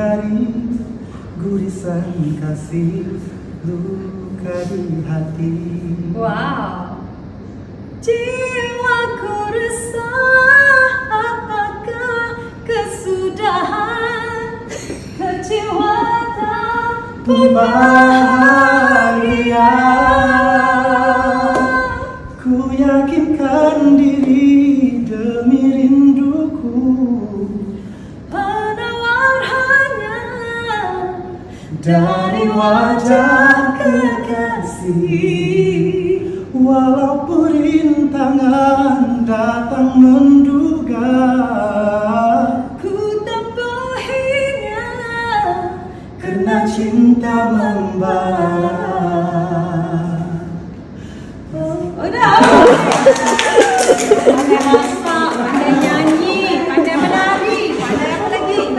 hari gurisan kasih luka di hati. Wow. Jiwaku resah kesudahan, kecewa tak bahagia. Ku yakinkan diri demi rinduku, penawar hanya dari wajah kekasih. Walaupun rintangan datang menduga, ku tempuhinya karena cinta membara. Udah. Pandai masak, pandai nyanyi, pandai menari, pandai apa lagi?